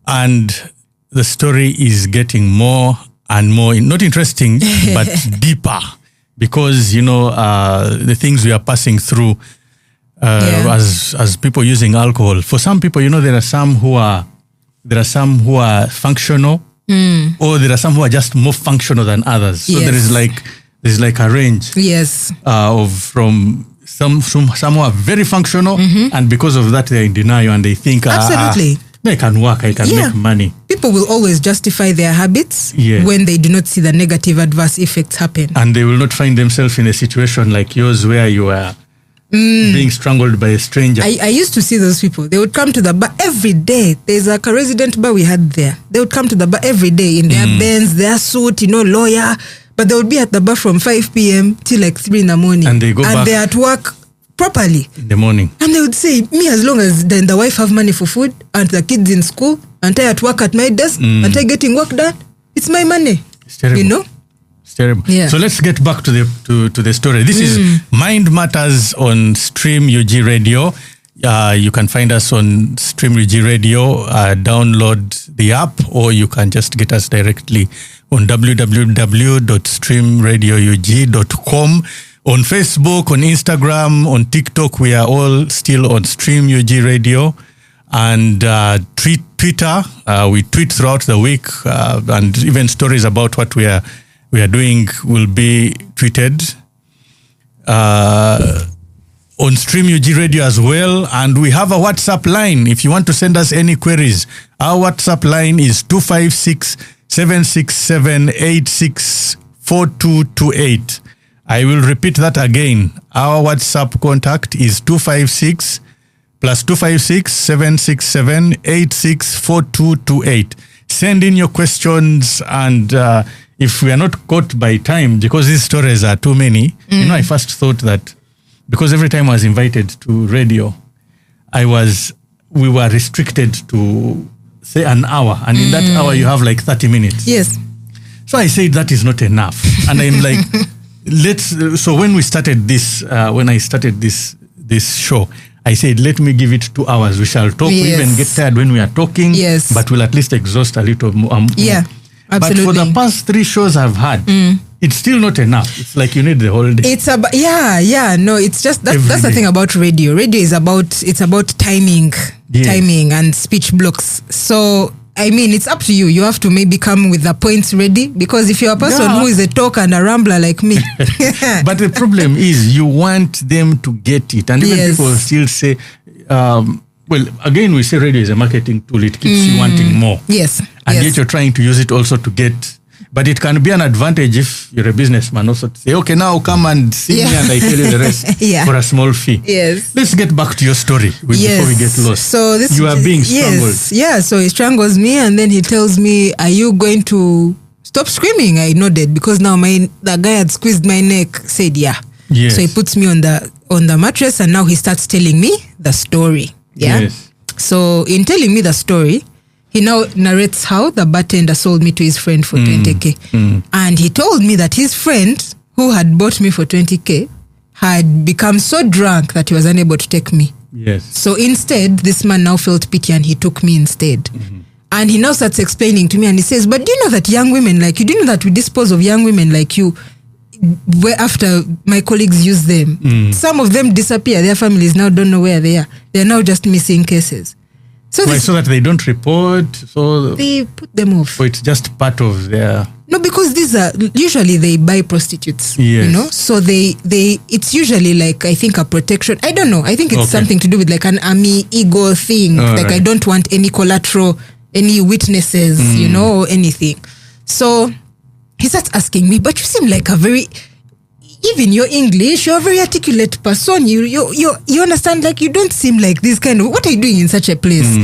And the story is getting more and more, not interesting, but deeper. Because, the things we are passing through as people using alcohol. For some people, there are some who are functional, or there are some who are just more functional than others. So there's like a range. Yes. From some who are very functional, and because of that they're in denial and they think, absolutely. I can work, I can make money. People will always justify their habits when they do not see the negative adverse effects happen. And they will not find themselves in a situation like yours where you are being strangled by a stranger. I used to see those people. They would come to the bar every day. There's like a resident bar we had there. They would come to the bar every day in their Benz, their suit, lawyer. But they would be at the bar from 5 p.m. till like 3 in the morning. And they go back. And they're at work properly in the morning. And they would say, me, as long as the wife have money for food and the kids in school and I at work at my desk and I getting work done, it's my money. It's terrible. It's terrible. Yeah. So let's get back to the story. This is Mind Matters on Stream UG Radio. You can find us on Stream UG Radio. Download the app, or you can just get us directly on www.streamradioug.com. On Facebook, on Instagram, on TikTok, we are all still on Stream UG Radio. And Twitter, we tweet throughout the week, and even stories about what we are doing will be tweeted on Stream UG Radio as well. And we have a WhatsApp line. If you want to send us any queries, our WhatsApp line is 256-767-864228. I will repeat that again. Our WhatsApp contact is 256 plus 256-767-864228. Send in your questions, and if we are not caught by time, because these stories are too many, I first thought that because every time I was invited to radio, we were restricted to say an hour, and in that hour you have like 30 minutes. Yes. So I said that is not enough, and I'm like, So when I started this show, I said, let me give it 2 hours. We shall talk. We even get tired when we are talking, but we'll at least exhaust a little more. Yeah, absolutely. But for the past 3 shows I've had, it's still not enough. It's like you need the whole day. It's about, no, it's just, that's the thing about radio. Radio is about timing, timing and speech blocks. So, I mean, it's up to you. You have to maybe come with the points ready, because if you're a person who is a talker and a rambler like me. But the problem is you want them to get it. And even people still say, well, again, we say radio is a marketing tool. It keeps you wanting more. Yes. And yet you're trying to use it also to get. But it can be an advantage if you're a businessman also to say, okay, now come and see me and I tell you the rest for a small fee. Yes. Let's get back to your story before we get lost. So you are being strangled. Yeah, so he strangles me and then he tells me, are you going to stop screaming? I nodded, because now the guy had squeezed my neck, said yeah. Yes. So he puts me on the mattress and now he starts telling me the story. Yeah. Yes. So in telling me the story, he now narrates how the bartender sold me to his friend for 20K. And he told me that his friend who had bought me for 20K had become so drunk that he was unable to take me. Yes. So instead, this man now felt pity and he took me instead. And he now starts explaining to me and he says, but do you know that young women like you, do you know that we dispose of young women like you where after my colleagues use them? Some of them disappear. Their families now don't know where they are. They're now just missing cases. So that they don't report? So they put them off. So it's just part of their... No, because these are, usually they buy prostitutes, So it's usually like, I think, a protection. I don't know. I think it's something to do with like an army ego thing. I don't want any collateral, any witnesses, or anything. So he starts asking me, but you seem like a very... Even your English, you're a very articulate person. You understand, like, you don't seem like this kind of... What are you doing in such a place?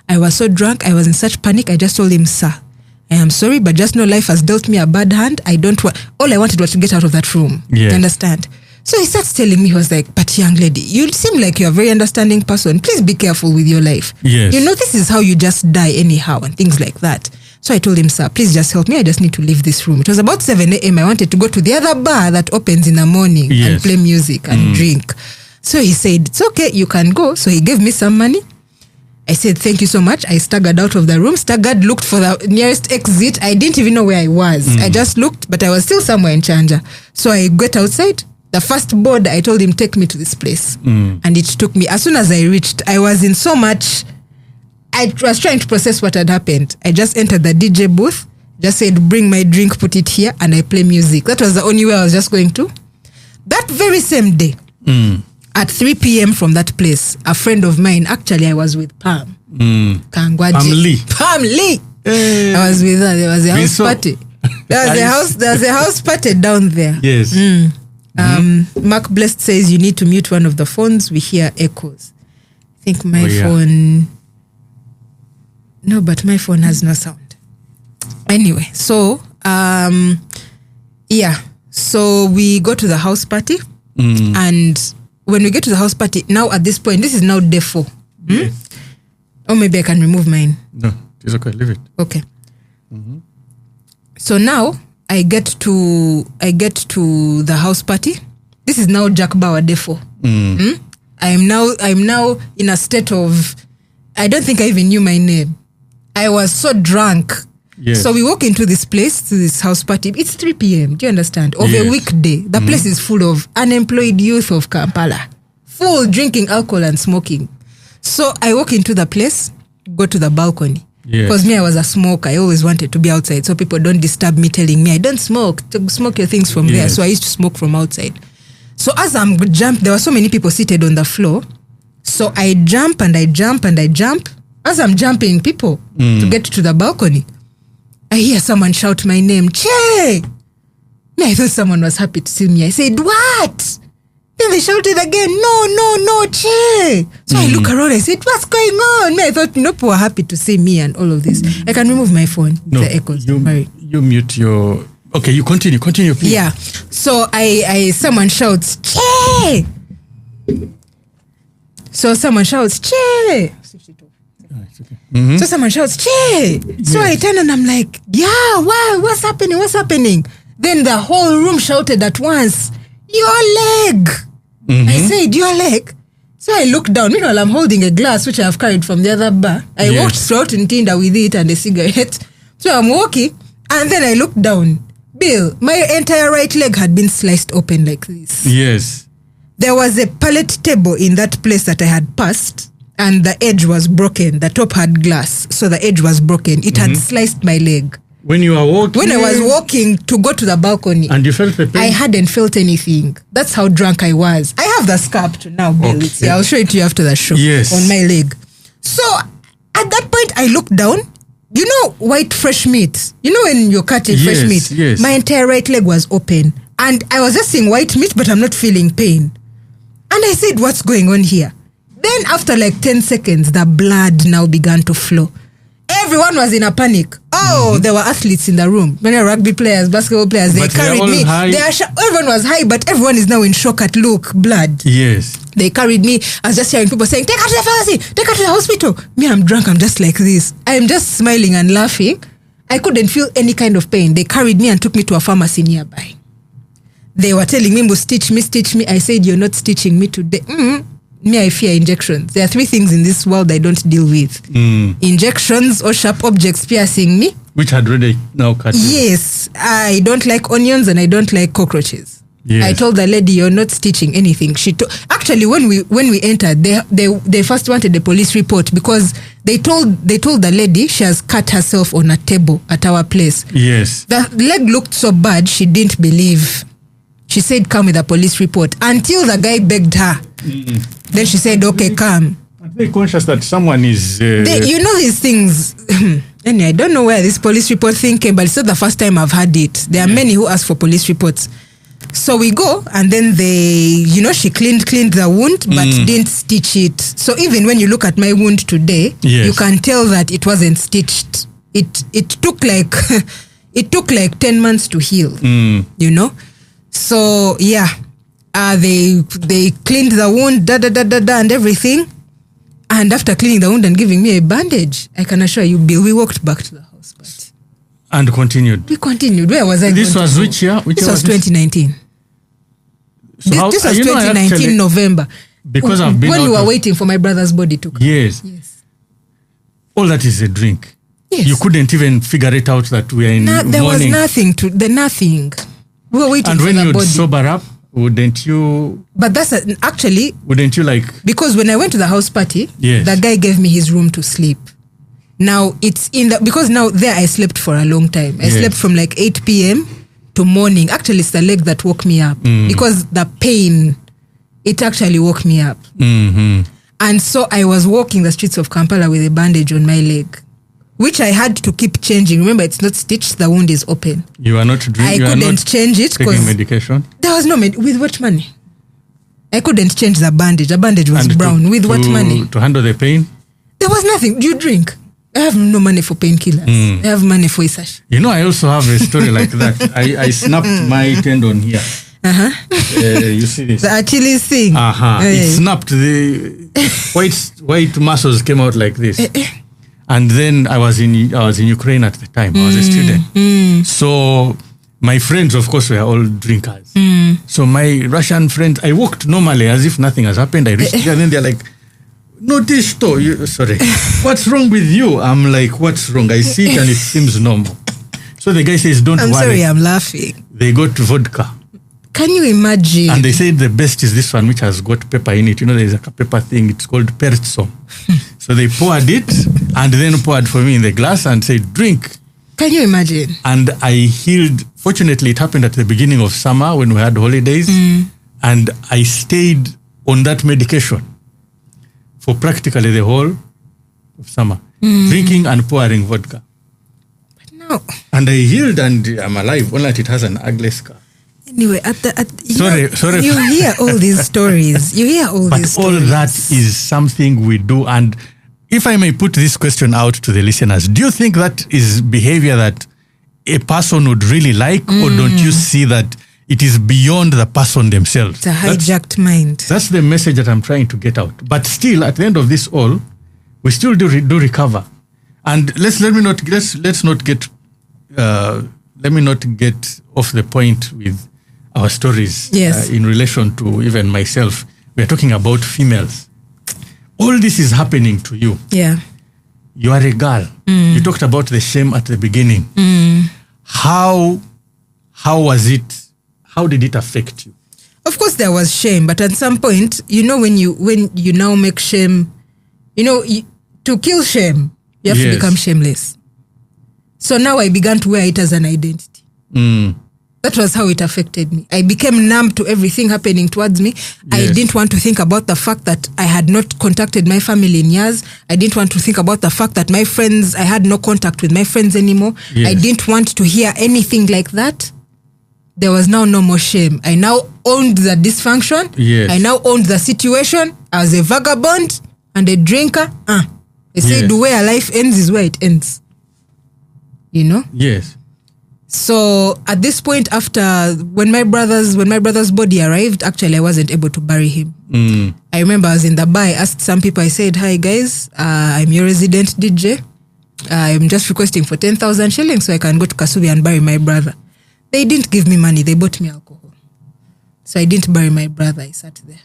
I was so drunk. I was in such panic. I just told him, sir, I am sorry, but just know life has dealt me a bad hand. All I wanted was to get out of that room. You understand? So he starts telling me, he was like, but young lady, you seem like you're a very understanding person. Please be careful with your life. Yes. This is how you just die anyhow and things like that. So I told him, sir, please just help me. I just need to leave this room. It was about 7 a.m. I wanted to go to the other bar that opens in the morning and play music and drink. So he said, it's okay, you can go. So he gave me some money. I said, thank you so much. I staggered out of the room, looked for the nearest exit. I didn't even know where I was. I just looked, but I was still somewhere in Chanja. So I got outside. The first board, I told him, take me to this place. And it took me. As soon as I reached, I was in so much. I was trying to process what had happened. I just entered the DJ booth, just said, bring my drink, put it here, and I play music. That was the only way I was just going to. That very same day, at 3 p.m. from that place, a friend of mine, actually I was with Pam. Pam Lee. Pam Lee. I was with her. There was a house party. There was a house party down there. Yes. Mark Blessed says you need to mute one of the phones. We hear echoes. I think my phone... No, but my phone has no sound. Anyway, so, So we go to the house party. And when we get to the house party, now at this point, this is now day 4. Yes. Or maybe I can remove mine. No, it's okay. Leave it. Okay. So now I get to the house party. This is now Jack Bauer day 4. I'm now in a state of, I don't think I even knew my name. I was so drunk. Yes. So we walk into this place, to this house party. It's 3 p.m. Do you understand? Of a weekday. The place is full of unemployed youth of Kampala. Full drinking alcohol and smoking. So I walk into the place, go to the balcony. Because me, I was a smoker. I always wanted to be outside so people don't disturb me telling me, I don't smoke. Smoke your things from there. So I used to smoke from outside. So as I'm jumping, there were so many people seated on the floor. So I jump and I jump and I jump. As I'm jumping people to get to the balcony, I hear someone shout my name, Che! Me, I thought someone was happy to see me. I said, what? Then they shouted again, no, Che! So I look around, I said, what's going on? Me, I thought people were happy to see me and all of this. I can remove my phone. No, the echoes. you mute your... Okay, you continue, please. Yeah. So someone shouts, Che! So someone shouts, Che! So someone shouts, Che! So I turn and I'm like, yeah, why? What's happening? Then the whole room shouted at once, your leg! I said, your leg? So I looked down. Meanwhile, I'm holding a glass which I have carried from the other bar. I walked throughout in Tinder with it and a cigarette. So I'm walking and then I looked down. Bill, my entire right leg had been sliced open like this. Yes. There was a pallet table in that place that I had passed. And the edge was broken. The top had glass, so the edge was broken. It had sliced my leg. When you were walking? When I was walking to go to the balcony. And you felt the pain? I hadn't felt anything. That's how drunk I was. I have the scar to now, Bill. Okay. I'll show it to you after the show. Yes. On my leg. So, at that point, I looked down. You know white fresh meat? You know when you're cutting fresh meat? Yes. My entire right leg was open. And I was just seeing white meat, but I'm not feeling pain. And I said, what's going on here? Then after like 10 seconds, the blood now began to flow. Everyone was in a panic. Oh, there were athletes in the room. Many rugby players, basketball players, they carried me. Everyone was high, but everyone is now in shock at look, blood. Yes. They carried me. I was just hearing people saying, take her to the pharmacy, take her to the hospital. Me, I'm drunk, I'm just like this. I'm just smiling and laughing. I couldn't feel any kind of pain. They carried me and took me to a pharmacy nearby. They were telling me, stitch me. I said, you're not stitching me today. Me, I fear injections. There are 3 things in this world I don't deal with. Injections or sharp objects piercing me. Which had already now cut you. Yes. I don't like onions and I don't like cockroaches. Yes. I told the lady, you're not stitching anything. Actually, when we entered, they first wanted a police report because they told the lady she has cut herself on a table at our place. Yes. The leg looked so bad, she didn't believe. She said, come with a police report. Until the guy begged her. Then she said, okay, come. I'm very conscious that someone is... you know these things. Anyway, I don't know where this police report thing came, but it's not the first time I've had it. There are many who ask for police reports. So we go, and then she cleaned the wound, but didn't stitch it. So even when you look at my wound today, you can tell that it wasn't stitched. It took like 10 months to heal, you know? So, yeah, they cleaned the wound, and everything. And after cleaning the wound and giving me a bandage, I can assure you, Bill, we walked back to the house. But and continued. We continued. Where was I? This was which year? This was 2019. So this was 2019 November. Because I've been when we were waiting for my brother's body to come. Yes. all that is a drink. Yes. You couldn't even figure it out that we are in there morning. was nothing. We were waiting and for when the you'd body. sober up, wouldn't you? But that's actually... Wouldn't you like... Because when I went to the house party, yes. the guy gave me his room to sleep. Now, it's in the... Because now there I slept for a long time. I slept from like 8 p.m. to morning. Actually, it's the leg that woke me up. Because the pain, it actually woke me up. Mm-hmm. And so I was walking the streets of Kampala with a bandage on my leg, which I had to keep changing. Remember, it's not stitched, the wound is open. You are not drinking. I couldn't change it because taking medication. There was no with what money? I couldn't change the bandage. The bandage was brown. With what money? To handle the pain? There was nothing. Do you drink? I have no money for painkillers. I have money for Isash. You know, I also have a story like that. I snapped my tendon here. You see this? The Achilles thing. It snapped. The white muscles came out like this. And then I was in Ukraine at the time. I was a student. So my friends, of course, were all drinkers. So my Russian friends, I walked normally as if nothing has happened. I reached there and then they're like, notice, sorry, what's wrong with you? I'm like, what's wrong? I see it and it seems normal. So the guy says, don't worry. I'm sorry, I'm laughing. They got vodka. Can you imagine? And they said the best is this one, which has got pepper in it. You know, there's a pepper thing. It's called perzo. So they poured it and then poured for me in the glass and said, drink. Can you imagine? And I healed. Fortunately, it happened at the beginning of summer when we had holidays. And I stayed on that medication for practically the whole of summer. Drinking and pouring vodka. But no. And I healed and I'm alive. Only that it has an ugly scar. Anyway, sorry. You hear all these stories. But all that is something we do. And if I may put this question out to the listeners, do you think that is behavior that a person would really like, or don't you see that it is beyond the person themselves? It's a hijacked mind. That's the message that I'm trying to get out. But still, at the end of this all, we still do recover. And let me not get off the point with our stories. Yes. In relation to even myself. We are talking about females. All this is happening to you. Yeah. You are a girl. You talked about the shame at the beginning. How was it? How did it affect you? Of course, there was shame, but at some point, you know, when you now make shame, you know, to kill shame, you have to become shameless. So now I began to wear it as an identity. That was how it affected me. I became numb to everything happening towards me. Yes. I didn't want to think about the fact that I had not contacted my family in years. I didn't want to think about the fact that my friends, I had no contact with my friends anymore. Yes. I didn't want to hear anything like that. There was now no more shame. I now owned the dysfunction. Yes. I now owned the situation. I was a vagabond and a drinker. They said where life ends is where it ends. You know? Yes. So at this point, after when my brother's body arrived, actually I wasn't able to bury him. I remember I was in the bar. I asked some people. I said, "Hi guys, I'm your resident DJ. I'm just requesting for 10,000 shillings so I can go to Kasubi and bury my brother." They didn't give me money. They bought me alcohol. So I didn't bury my brother. I sat there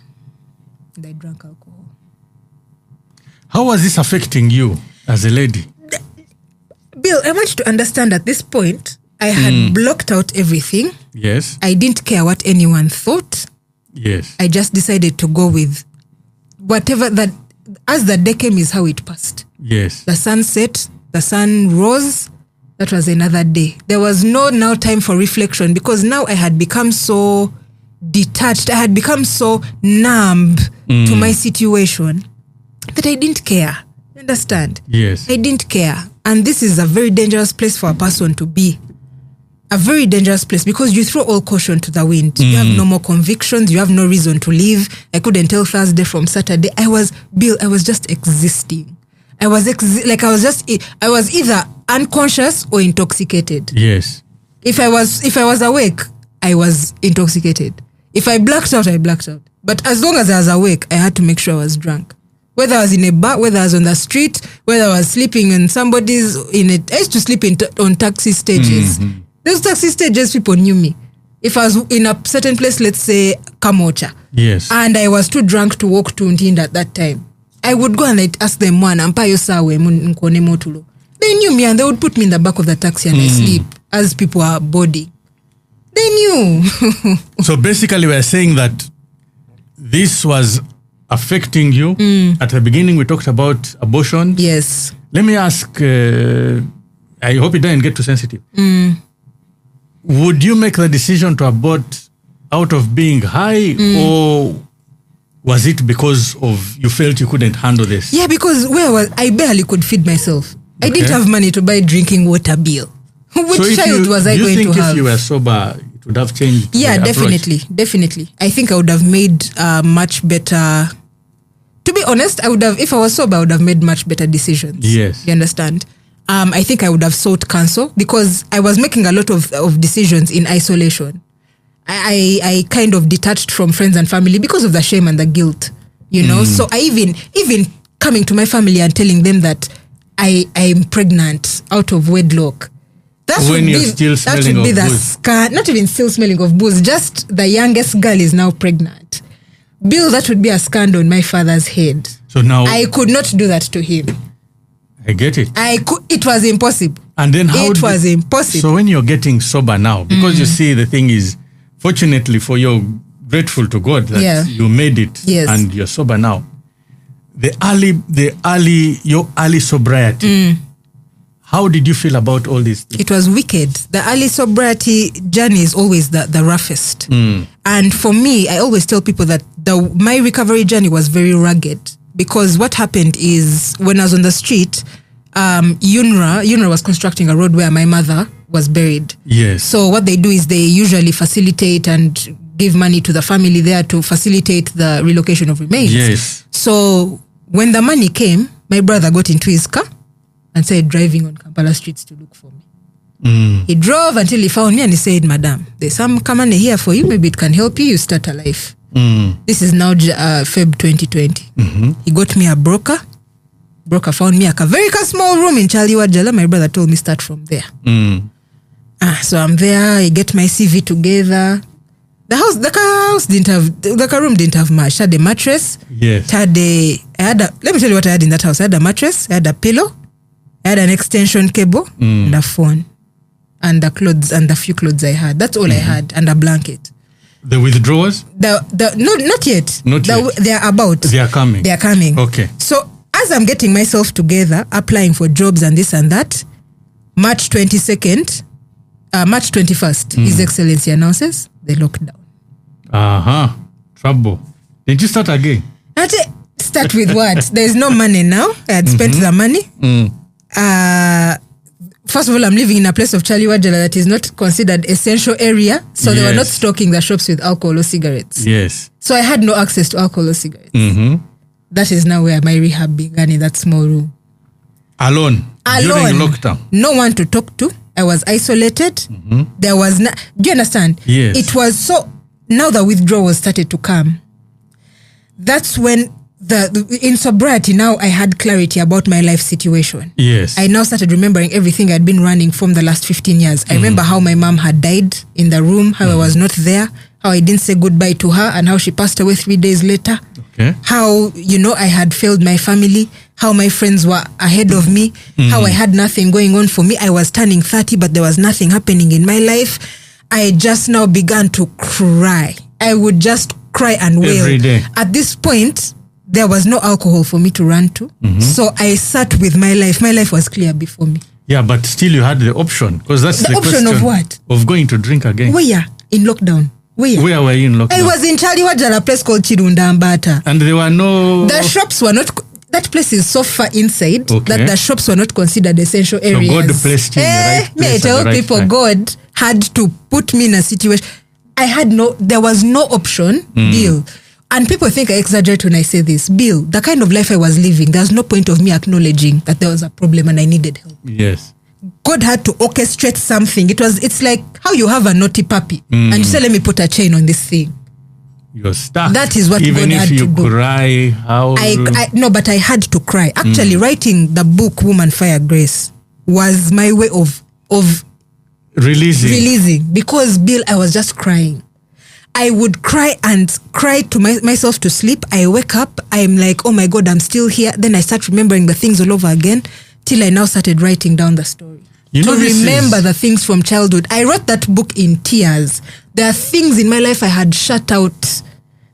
and I drank alcohol. How was this affecting you as a lady? Bill, I want you to understand at this point, I had blocked out everything. Yes. I didn't care what anyone thought. Yes. I just decided to go with whatever that, as the day came, is how it passed. Yes. The sun set, the sun rose. That was another day. There was no now time for reflection because now I had become so detached. I had become so numb to my situation that I didn't care. You understand? Yes. I didn't care. And this is a very dangerous place for a person to be. A very dangerous place because you throw all caution to the wind. You have no more convictions. You have no reason to live. I couldn't tell Thursday from Saturday. I was just existing. I was either unconscious or intoxicated. Yes. If I was awake, I was intoxicated. If I blacked out, I blacked out. But as long as I was awake, I had to make sure I was drunk. Whether I was in a bar, whether I was on the street, whether I was sleeping in somebody's I used to sleep on taxi stages. Those taxi stages, people knew me. If I was in a certain place, let's say Kamocha, yes, and I was too drunk to walk to Ntinda at that time, I would go and I'd ask them, mwana, mpayo sawe, nkone motulo. They knew me and they would put me in the back of the taxi and I sleep as people are boarding. They knew. So basically we're saying that this was affecting you. At the beginning we talked about abortion. Yes. Let me ask, I hope it doesn't get too sensitive. Would you make the decision to abort out of being high or was it because of you felt you couldn't handle this? Yeah, because I barely could feed myself. I didn't have money to buy drinking water bill. Which child was I going to have? Do you think if you were sober, it would have changed? Yeah, definitely. I think I would have made much better. To be honest, I would have, if I was sober, I would have made much better decisions. Yes. You understand? I think I would have sought counsel because I was making a lot of decisions in isolation. I kind of detached from friends and family because of the shame and the guilt, you know? So I even coming to my family and telling them that I'm pregnant out of wedlock. That would be the scar, not even still smelling of booze, just the youngest girl is now pregnant. Bill, that would be a scandal on my father's head. So now I could not do that to him. I get it. It was impossible. And then it was impossible. So when you're getting sober now, because you see the thing is, fortunately for you, grateful to God that you made it and you're sober now. Your early sobriety. How did you feel about all this? It was wicked. The early sobriety journey is always the roughest. And for me, I always tell people that my recovery journey was very rugged because what happened is when I was on the street, UNRWA was constructing a road where my mother was buried. Yes. So what they do is they usually facilitate and give money to the family there to facilitate the relocation of remains. Yes. So when the money came, my brother got into his car and started driving on Kampala streets to look for me. He drove until he found me and he said, Madam, there's some money here for you. Maybe it can help you. You start a life. This is now Feb 2020. He got me a broker. Broker found me a very small room in Chaliwajala. My brother told me start from there. So I'm there. I get my CV together. The room didn't have much. I had a mattress. Yes. Let me tell you what I had in that house. I had a mattress. I had a pillow. I had an extension cable and a phone and the clothes and the few clothes I had. That's all I had, and a blanket. The withdrawals? No, not yet. Not yet. They are about. They are coming. Okay. So as I'm getting myself together, applying for jobs and this and that, March 21st, His Excellency announces the lockdown. Trouble. Didn't you start again? Start with what? There's no money now. I had spent the money. First of all, I'm living in a place of Chaliwajala that is not considered essential area. So they were not stocking the shops with alcohol or cigarettes. Yes. So I had no access to alcohol or cigarettes. That is now where my rehab began, in that small room. Alone. During lockdown. No one to talk to. I was isolated. There was do you understand? Yes. It was so, now the withdrawal started to come. That's when in sobriety, now I had clarity about my life situation. Yes. I now started remembering everything I'd been running from the last 15 years. I remember how my mom had died in the room, how I was not there, how I didn't say goodbye to her, and how she passed away 3 days later. Okay. How, I had failed my family, how my friends were ahead of me, how I had nothing going on for me. I was turning 30, but there was nothing happening in my life. I just now began to cry. I would just cry and wail. Every day. At this point, there was no alcohol for me to run to. So I sat with my life. My life was clear before me. Yeah, but still you had the option. Because that's the option question. Of what? Of going to drink again. Where? In lockdown. Where were you in lockdown? I was in Chaliwajala, a place called Chirunda Mbata. And there were no... The shops were not... That place is so far inside that the shops were not considered essential areas. So God placed you in the right place. I tell people, time. God had to put me in a situation. There was no option, Bill. And people think I exaggerate when I say this. Bill, the kind of life I was living, there's no point of me acknowledging that there was a problem and I needed help. Yes. God had to orchestrate something. It's like how you have a naughty puppy and you say, let me put a chain on this thing. You're stuck. That is what Even God had to do. Even if you cry, how... No, but I had to cry. Actually, writing the book, Woman, Fire, Grace, was my way of releasing. Because, Bill, I was just crying. I would cry to myself to sleep. I wake up, I'm like, oh my God, I'm still here. Then I start remembering the things all over again till I now started writing down the story. To remember the things from childhood. I wrote that book in tears. There are things in my life I had shut out.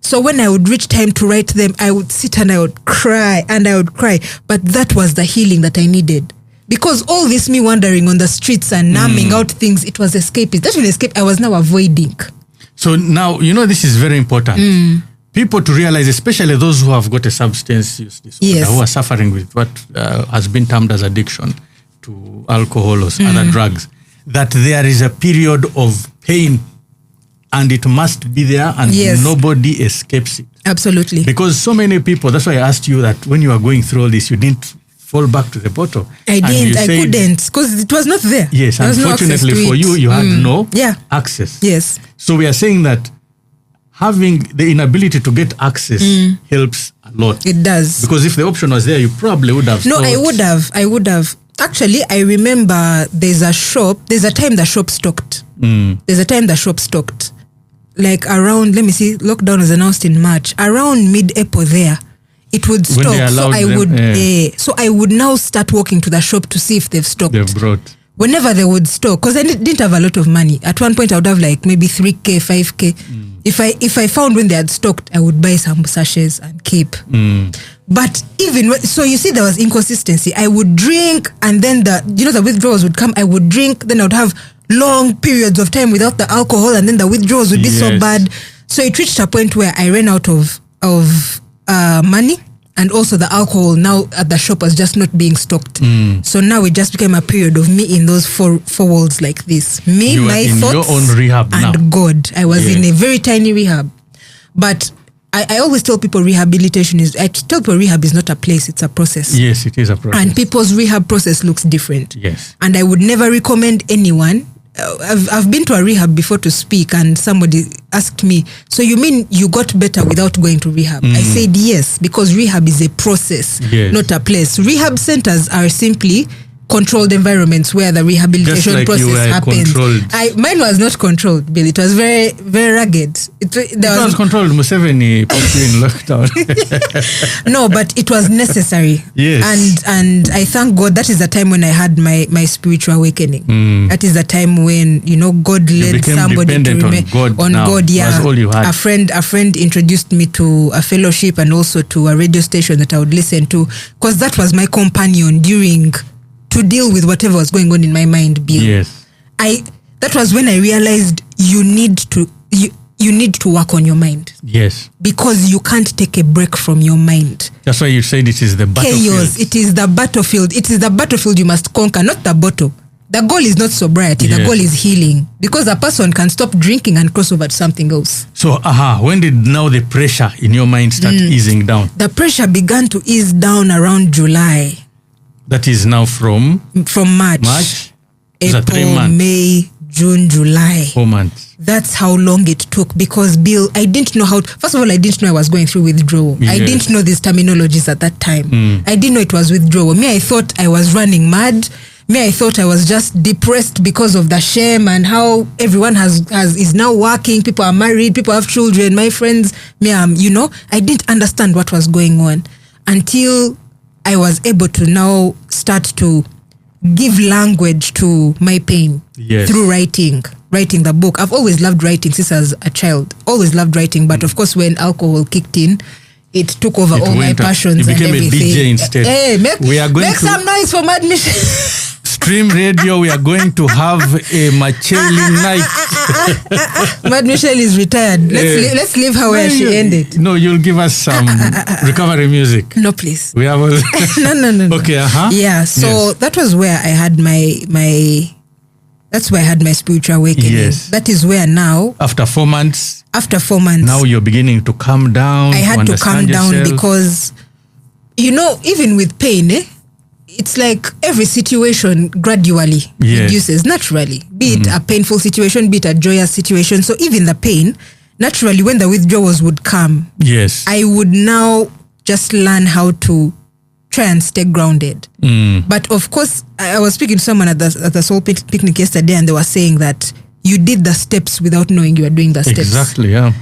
So when I would reach time to write them, I would sit and I would cry and I would cry. But that was the healing that I needed. Because all this me wandering on the streets and numbing out things, it was escapist. That was escape I was now avoiding. So now, this is very important. People to realize, especially those who have got a substance use disorder, who are suffering with what has been termed as addiction to alcohol or other drugs, that there is a period of pain and it must be there and nobody escapes it. Absolutely. Because so many people, that's why I asked you that when you are going through all this, you didn't fall back to the bottle. I couldn't, because it was not there. Yes, unfortunately for you, you had no access. Yes. So we are saying that having the inability to get access helps a lot. It does. Because if the option was there, you probably would have. No, I would have. Actually, I remember there's a time the shop stocked. There's a time the shop stocked. Like around, let me see, lockdown was announced in March. Around mid-April there, it would stock. So I would now start walking to the shop to see if they've stocked. They've brought. Whenever they would stock, because I didn't have a lot of money. At one point, I would have like maybe 3K, 5K. If I found when they had stocked, I would buy some sachets and keep. But so you see, there was inconsistency. I would drink, and then the withdrawals would come. I would drink, then I would have long periods of time without the alcohol, and then the withdrawals would be so bad. So it reached a point where I ran out of money, and also the alcohol now at the shop was just not being stocked. So now it just became a period of me in those four walls like this. Me, my thoughts, your own rehab and now. God. I was in a very tiny rehab. But I always tell people rehab is not a place, it's a process. Yes, it is a process. And people's rehab process looks different. Yes. And I would never recommend anyone. I've been to a rehab before to speak, and somebody asked me, so you mean you got better without going to rehab? I said yes, because rehab is a process, not a place. Rehab centers are simply controlled environments where the rehabilitation process happens. Mine was not controlled, Bill. It was very, very rugged. It was controlled. Museveni put you in lockdown. No, but it was necessary. Yes. And I thank God that is the time when I had my spiritual awakening. That is the time when, God led somebody to on God. Yeah. That's all you had. A friend introduced me to a fellowship and also to a radio station that I would listen to, because that was my companion to deal with whatever was going on in my mind, Bill. Yes. That was when I realized you need to work on your mind. Yes. Because you can't take a break from your mind. That's why you said it is the battlefield. Chaos. It is the battlefield. It is the battlefield you must conquer, not the bottle. The goal is not sobriety. Yes. The goal is healing. Because a person can stop drinking and cross over to something else. So, when did now the pressure in your mind start easing down? The pressure began to ease down around July. That is now from March, April, May, June, July. 4 months. That's how long it took, because Bill, I didn't know first of all, I didn't know I was going through withdrawal. Yes. I didn't know these terminologies at that time. I didn't know it was withdrawal. Me, I thought I was running mad. Me, I thought I was just depressed because of the shame and how everyone is now working. People are married. People have children. My friends, me, I didn't understand what was going on until I was able to now start to give language to my pain through writing the book. I've always loved writing since I was a child. Always loved writing, but of course when alcohol kicked in, it took over all my passions and everything. You became a DJ instead. Hey, make some noise for Mad Mission. Stream Radio, we are going to have a Makyeli night. Mad Michelle is retired. Let's leave her where she ended. No, you'll give us some recovery music. No, please. We have no. Okay, Yeah, so that was where I had that's where I had my spiritual awakening. Yes. That is where now, After 4 months, now you're beginning to calm down. I had to calm down because, even with pain, it's like every situation gradually reduces naturally, be it a painful situation, be it a joyous situation. So even the pain, naturally, when the withdrawals would come, I would now just learn how to try and stay grounded. But of course, I was speaking to someone at the Soul Picnic yesterday, and they were saying that you did the steps without knowing you were doing the steps. Exactly, yeah.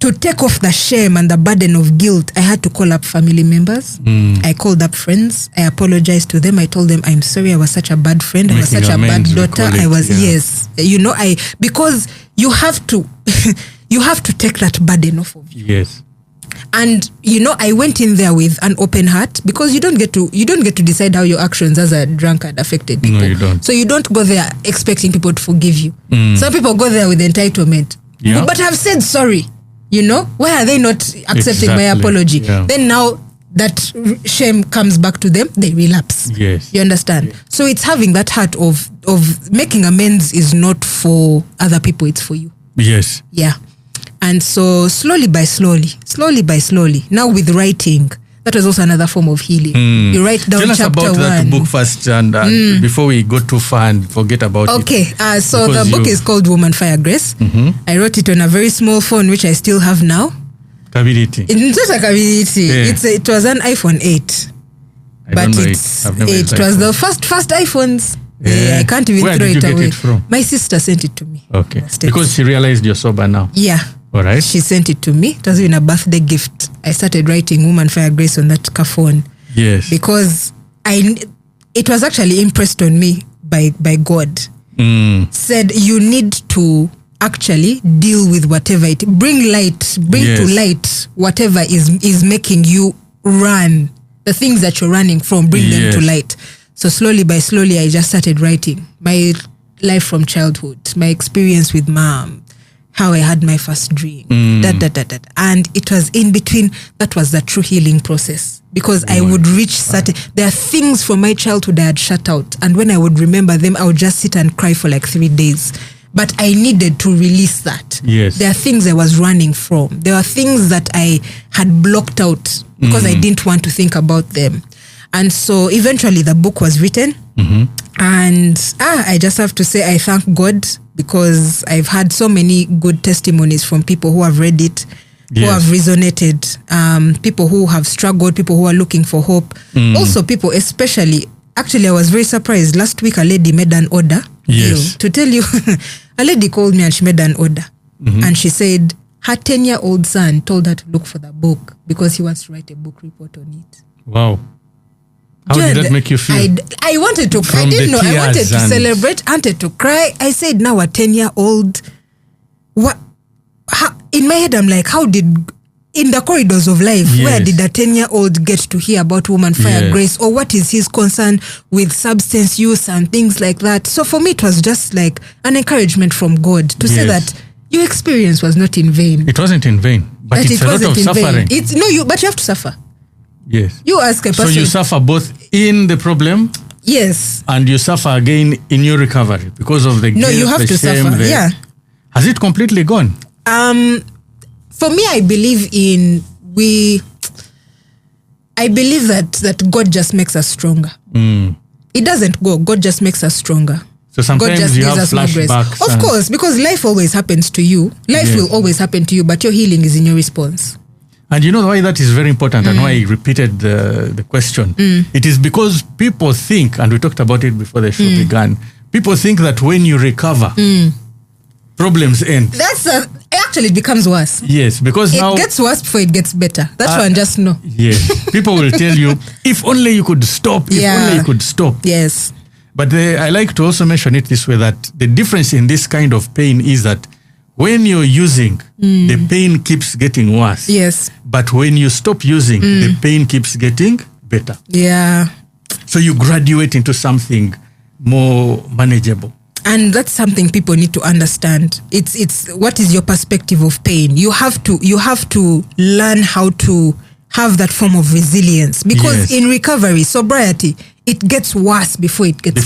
To take off the shame and the burden of guilt, I had to call up family members. I called up friends. I apologized to them. I told them, I'm sorry, I was such a bad friend. I was such a bad daughter. Because you have to you have to take that burden off of you. Yes. And I went in there with an open heart, because you don't get to decide how your actions as a drunkard affected people. No, you don't. So you don't go there expecting people to forgive you. Some people go there with entitlement. Yeah. But I've said sorry. Why are they not accepting my apology? Yeah. Then now that shame comes back to them, they relapse. Yes. You understand? Yes. So it's having that heart of making amends is not for other people, it's for you. Yes. Yeah. And so slowly by slowly, now with writing, that was also another form of healing. You write down Tell us chapter about 1. that book first, and before we go too far and forget about it. Okay, so the book is called Woman Fire Grace. I wrote it on a very small phone, which I still have now. Kabiriti. It's just a Kabiriti. Yeah. It was an iPhone 8. It was the first iPhones. Yeah. I can't even Where throw did it you away. get it from? My sister sent it to me. Okay. Because she realized you're sober now. Yeah. All right. She sent it to me. It was even a birthday gift. I started writing Woman Fire Grace on that phone. Yes. Because it was actually impressed on me by God. Said you need to actually deal with whatever bring to light whatever is making you run. The things that you're running from, bring them to light. So slowly by slowly, I just started writing my life from childhood, my experience with mom, how I had my first drink, and it was in between. That was the true healing process, because I would reach there are things from my childhood I had shut out, and when I would remember them, I would just sit and cry for like 3 days. But I needed to release that. Yes. There are things I was running from. There are things that I had blocked out because I didn't want to think about them. And so eventually the book was written. And I just have to say I thank God, because I've had so many good testimonies from people who have read it, who have resonated, people who have struggled, people who are looking for hope. Also people, especially, actually I was very surprised. Last week a lady made an order. Yes. To tell you, a lady called me and she made an order. And she said her 10-year-old son told her to look for the book because he wants to write a book report on it. Wow. How did that make you feel? I wanted to cry. I didn't know. I wanted to celebrate, wanted to cry. I said, now a 10-year-old. In my head, I'm like, in the corridors of life, where did a 10-year-old get to hear about Woman Fire Grace? Or what is his concern with substance use and things like that? So for me, it was just like an encouragement from God to say that your experience was not in vain. It wasn't in vain, but it's a lot of suffering. But you have to suffer. Yes. You ask a person. So you suffer both in the problem. Yes. And you suffer again in your recovery because of the guilt, you have to shame, suffer. Yeah. Has it completely gone? For me, I believe that God just makes us stronger. It doesn't go. God just makes us stronger. So sometimes God just you have flashbacks. Of course, because life always happens to you. Life will always happen to you, but your healing is in your response. And you know why that is very important and why I repeated the question? It is because people think, and we talked about it before the show began, people think that when you recover, problems end. Actually, it becomes worse. Yes, because now... It gets worse before it gets better. That's one just know. Yes. People will tell you, if only you could stop, if only you could stop. Yes. But I like to also mention it this way, that the difference in this kind of pain is that when you're using, the pain keeps getting worse. Yes. But when you stop using, the pain keeps getting better. Yeah. So you graduate into something more manageable. And that's something people need to understand. It's what is your perspective of pain? You have to learn how to have that form of resilience, because in recovery, sobriety, it gets worse before it gets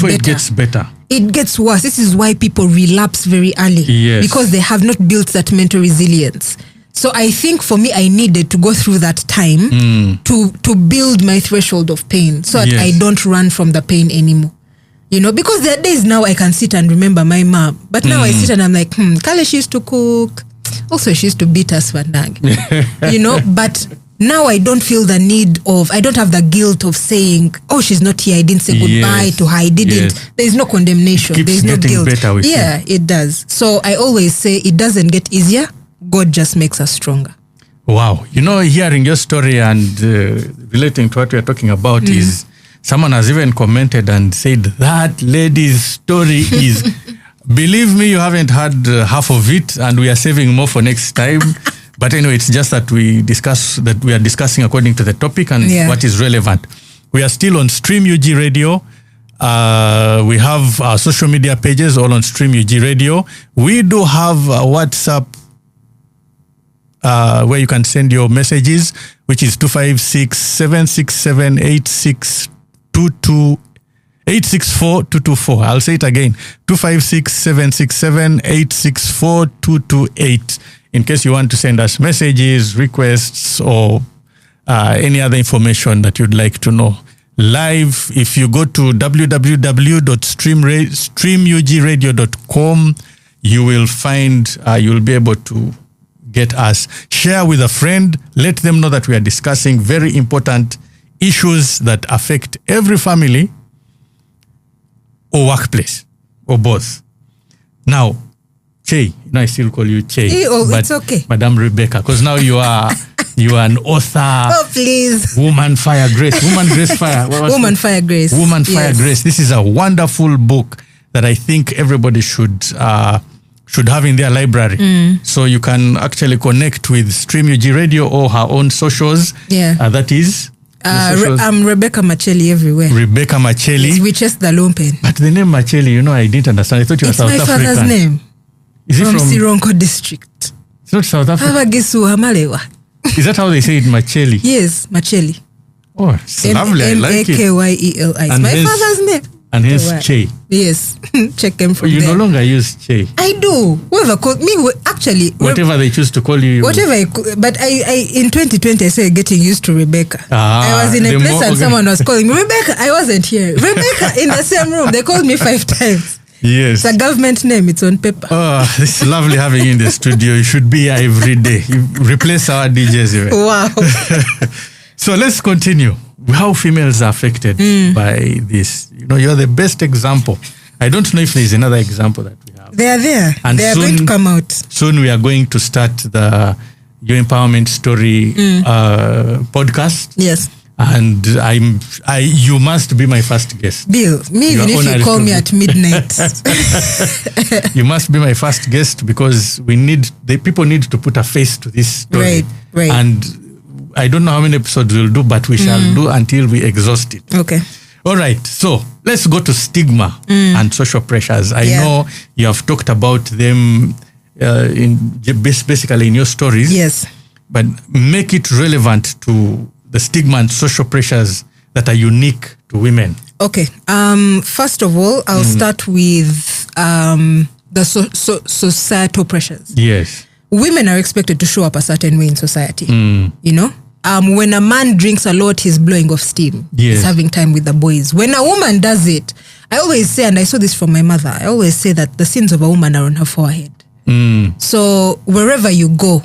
better. It gets worse. This is why people relapse very early, because they have not built that mental resilience. So I think for me, I needed to go through that time to build my threshold of pain, so that I don't run from the pain anymore. Because there are days now I can sit and remember my mom, but now I sit and I'm like, Kale, she used to cook. Also, she used to beat us for nag. But now I don't feel the need of, I don't have the guilt of saying, oh, she's not here, I didn't say goodbye to her, I didn't. There's no condemnation. There's no guilt. Better with it does. So I always say it doesn't get easier. God just makes us stronger. Wow. Hearing your story and relating to what we are talking about is, someone has even commented and said that lady's story is, believe me, you haven't heard half of it, and we are saving more for next time. But anyway, it's just that we are discussing according to the topic and what is relevant. We are still on Stream UG Radio. We have our social media pages all on Stream UG Radio. We do have a WhatsApp where you can send your messages, which is 256-767-864-224. I'll say it again, 256-767-864-228. In case you want to send us messages, requests, or any other information that you'd like to know. Live, if you go to www.streamugradio.com, you will find, you'll be able to get us. Share with a friend. Let them know that we are discussing very important issues that affect every family or workplace, or both. Now, Che, I still call you Che. But it's okay. Madam Rebecca, because now you are an author. Oh, please. Woman Fire Grace. Woman Grace Fire. Woman Fire Grace. Woman Fire Grace. This is a wonderful book that I think everybody should have in their library. So you can actually connect with Stream UG Radio or her own socials. That is... I'm Rebecca Makyeli everywhere. Rebecca Makyeli. We chase the lumpen. But the name Makyeli, I didn't understand. I thought you were South African. It's my father's name. Is it from Sironko district? It's not South Africa. Is that how they say it, Makyeli? Yes, Makyeli. Oh, it's lovely. I like it. Makyeli. It's my father's name. And hence Che. Yes. Check him from you there. No longer use Che. I do. Whoever called me, actually. Whatever they choose to call you. Whatever. But I in 2020, I started getting used to Rebecca. I was in a place and someone was calling me, Rebecca. I wasn't here. Rebecca, in the same room. They called me 5 times. Yes. It's a government name. It's on paper. Oh, it's lovely having you in the studio. You should be here every day. You replace our DJs even. Wow. So let's continue. How females are affected by this. You're the best example. I don't know if there's another example that we have. They are there. And they are going to come out. Soon we are going to start the Your Empowerment Story podcast. Yes. And you must be my first guest. Bill, even if you call me at midnight. You must be my first guest because people need to put a face to this story. Right. And I don't know how many episodes we'll do, but we shall do until we exhaust it. Okay. All right. So let's go to stigma and social pressures. I know you have talked about them basically in your stories. Yes. But make it relevant to the stigma and social pressures that are unique to women. Okay. First of all, I'll start with the societal pressures. Yes. Women are expected to show up a certain way in society. When a man drinks a lot, he's blowing off steam. Yes. He's having time with the boys. When a woman does it, I always say, and I saw this from my mother, I always say that the sins of a woman are on her forehead. So wherever you go,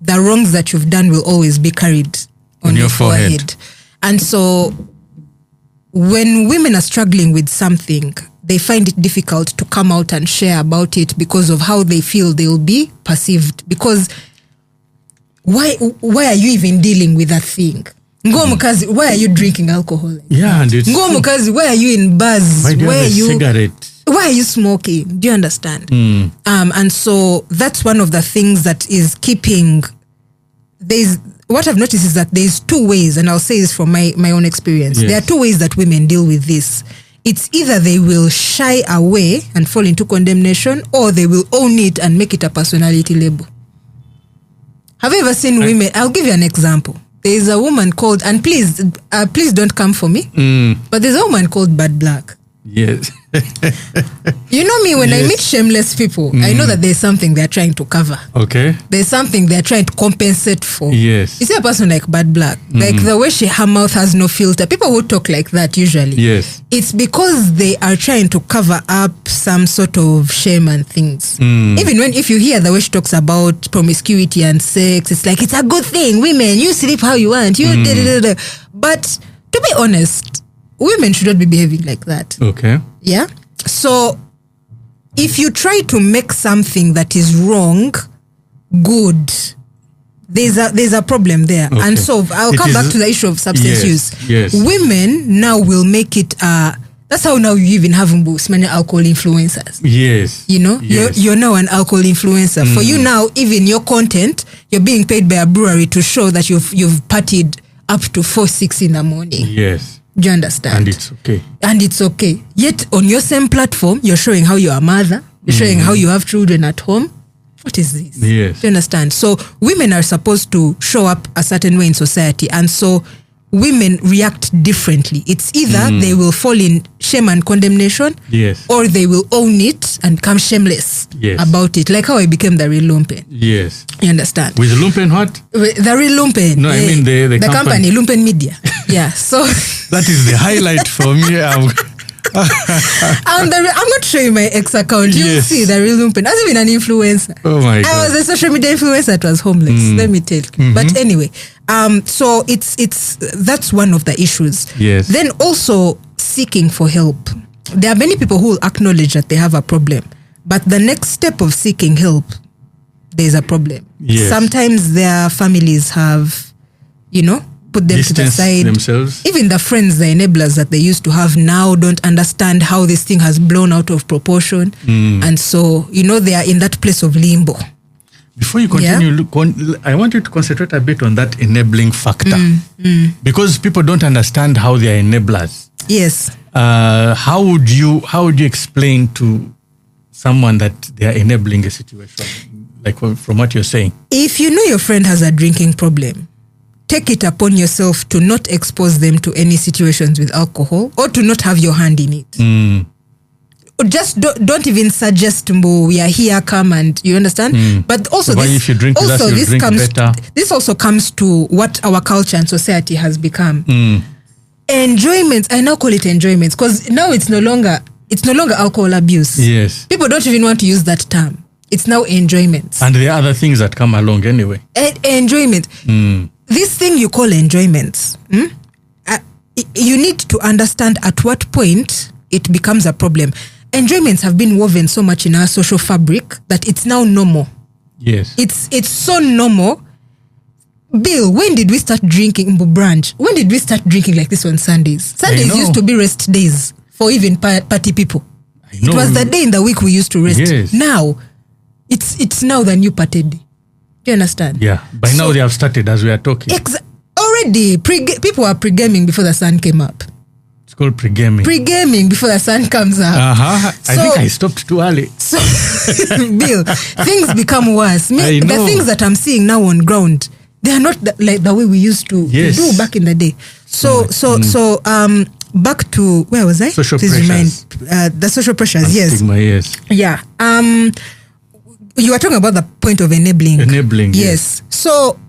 the wrongs that you've done will always be carried on your forehead. And so when women are struggling with something, they find it difficult to come out and share about it because of how they feel they'll be perceived. Because why are you even dealing with that thing? Ngomukazi, why are you drinking alcohol? Yeah, and it's Ngomukazi, why are you in bars? Why do you have a cigarette? Why are you smoking? Do you understand? And so that's one of the things that is keeping. What I've noticed is that there's 2 ways, and I'll say this from my own experience. Yes. There are 2 ways that women deal with this. It's either they will shy away and fall into condemnation, or they will own it and make it a personality label. Have you ever seen women? I'll give you an example. There is a woman called, and please don't come for me, but there's a woman called Bad Black. Yes. You know me, when I meet shameless people, I know that there's something they're trying to cover. Okay. There's something they're trying to compensate for. Yes. You see a person like Bad Black, like the way her mouth has no filter. People who talk like that usually. Yes. It's because they are trying to cover up some sort of shame and things. Even if you hear the way she talks about promiscuity and sex, it's like, it's a good thing. Women, you sleep how you want. You But to be honest, women should not be behaving like that. Okay. Yeah. So if you try to make something that is wrong good, there's a problem there. Okay. And so I'll come back to the issue of substance use. Yes. Women now will make it that's how now you even have many alcohol influencers. Yes. You know, yes. you're now an alcohol influencer. For you now, even your content, you're being paid by a brewery to show that you've partied up to 4-6 in the morning. Yes. Do you understand? And it's okay. And it's okay. Yet on your same platform, you're showing how you're a mother. You're showing how you have children at home. What is this? Yes. Do you understand? So women are supposed to show up a certain way in society. And so women react differently. It's either they will fall in shame and condemnation, yes, or they will own it and come shameless about it. Like how I became the real Lumpen. Yes. You understand? With Lumpen what? The real Lumpen. No, I mean the company, Lumpen Media. Yeah. So that is the highlight for me. I'm not showing my ex account. You'll see the real Lumpen. I was even an influencer. Oh my God. I was a social media influencer that was homeless. Let me tell you. But anyway, so it's that's one of the issues. Yes. Then also seeking for help. There are many people who will acknowledge that they have a problem, but the next step of seeking help, there's a problem. Yes. Sometimes their families have, put them to the side. Themselves. Even the friends, the enablers that they used to have now don't understand how this thing has blown out of proportion. And so, they are in that place of limbo. Before you continue, I want you to concentrate a bit on that enabling factor. Because people don't understand how they are enablers. Yes. How would you explain to someone that they are enabling a situation? Like from what you're saying. If you know your friend has a drinking problem, take it upon yourself to not expose them to any situations with alcohol or to not have your hand in it. Just don't even suggest, we are here, come, and you understand. But also, this also comes to what our culture and society has become. Enjoyments, I now call it enjoyments because now it's no longer alcohol abuse. Yes, people don't even want to use that term. It's now enjoyments, and there are other things that come along anyway. Enjoyment. This thing you call enjoyments, you need to understand at what point it becomes a problem. Enjoyments have been woven so much in our social fabric that it's now normal. Yes. It's so normal. Bill, when did we start drinking branch? When did we start drinking like this on Sundays? Sundays used to be rest days for even party people. It was the day in the week we used to rest. Yes. Now, it's now the new party day. Do you understand? Yeah. By now they have started as we are talking. Already, people are pre-gaming before the sun came up. It's called pre-gaming. Pre-gaming before the sun comes up. I think I stopped too early. So, Bill, things become worse. The things that I'm seeing now on ground, they are not like the way we used to do back in the day. So, back to, where was I? Social pressures. The social pressures, and yes. Stigma, yes. Yeah. You were talking about the point of enabling. Enabling, yes. So,